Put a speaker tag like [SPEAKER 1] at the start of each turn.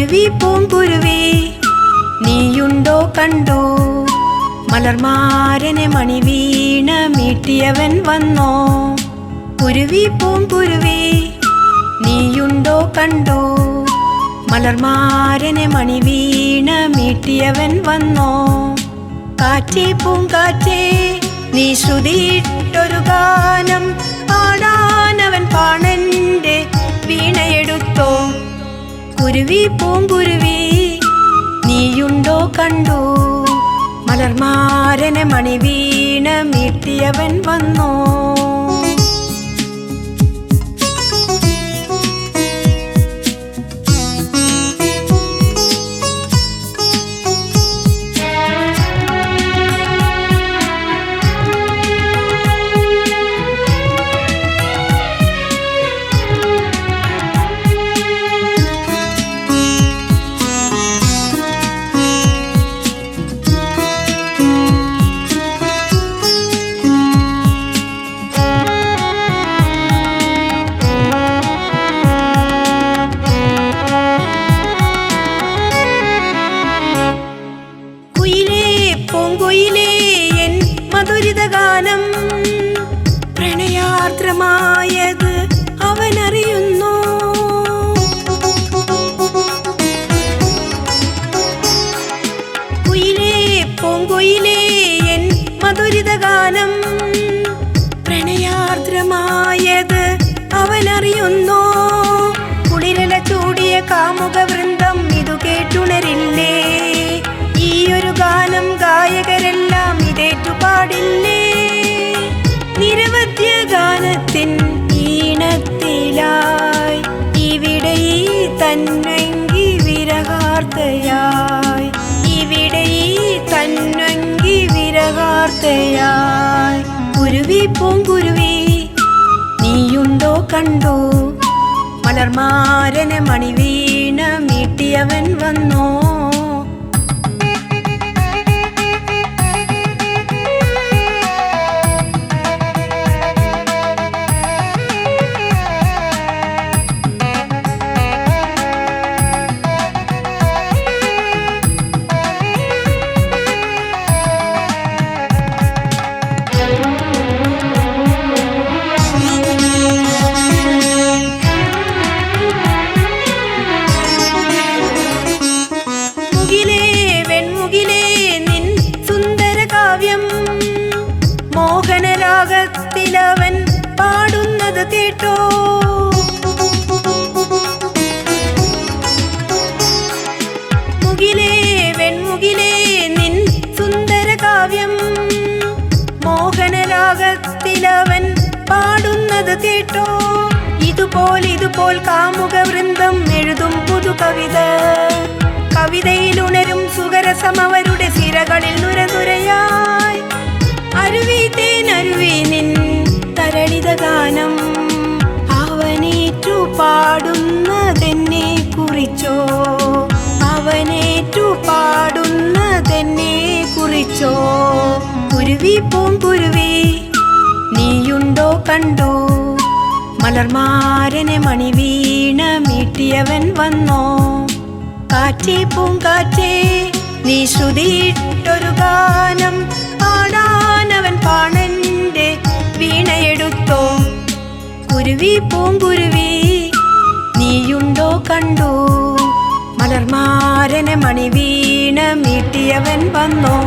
[SPEAKER 1] കുരുവി പൂങ്കുരുവി നീയുണ്ടോ കണ്ടു, മലർമാരനെ മണിവീണ മീട്ടിയവൻ വന്നോ. കുരുവി പൂങ്കുരുവി നീയുണ്ടോ കണ്ടു, മലർമാരനെ മണിവീണ മീട്ടിയവൻ വന്നോ. കാറ്റേ പൂങ്കാറ്റേ നീ ശ്രുതിയിട്ടൊരു ഗാനം പാടാനവൻ പാണന്റെ വീണയെടുത്തോ. കുരുവി പൂങ്കുരുവി നീയുണ്ടോ കണ്ടു, മലർമാരനെ മണിവീണ മീട്ടിയവൻ വന്നോ. മധുരിതഗാനം പ്രണയാർദ്രമായത് അവനറിയുന്നു. കുയിലേ പൂങ്കുയിലേ എൻ മധുരിതഗാനം പ്രണയാർദ്രമായത് അവനറിയുന്നു. കുളിരല ചൂടിയ കാമുക വൃന്ദം ഇതു കേട്ടുണരില്ലേ. ഈയൊരു ഗാനം ഗായകരെല്ലാം ഇതേറ്റുപാടില്ലേ. നിരവധ്യ ഗാനത്തിൻ ഈണത്തിലായി ഇവിടെ ഈ തന്വങ്കി വിരഹാർത്തയായി, ഇവിടെ ഈ തന്വങ്കി വിരഹാർത്തയായി. കുരുവി പൂങ്കുരുവി നീയുണ്ടോ കണ്ടു, മലർമാരനെ മണിവീണ മീട്ടിയവൻ വന്നോ. മോഹനരാഗത്തിലവൻ പാടുന്നത് കേട്ടോ. മുകിലേ വെൺമുകിലേ നിൻ സുന്ദരകാവ്യം, മോഹനരാഗത്തിലവൻ പാടുന്നത് കേട്ടോ. ഇതുപോൽ കാമുക വൃന്ദം എഴുതും പുതു കവിത. കവിതയിലുണരും സുഖരസമവരുടെ സിരകളിൽ നുരനുരയായി. അരുവി തേനരുവി നിൻ തരളിത ഗാനം അവനേറ്റു പാടുന്നതെന്നെ കുറിച്ചോ, അവനേറ്റു പാടുന്നതെന്നെ കുറിച്ചോ. കുരുവി പൂങ്കുരുവി നീയുണ്ടോ കണ്ടു, മലർമാരനെ മണിവീണ മീട്ടിയവൻ വന്നോ. കാറ്റേ പൂങ്കാറ്റേ നീ ശ്രുതിയിട്ടൊരു ഗാനം പാടാനവൻ പാണന്റെ വീണയെടുത്തോ. കുരുവി പൂങ്കുരുവി നീയുണ്ടോ കണ്ടു, മലർമാരനെ മണിവീണ മീട്ടിയവൻ വന്നോ.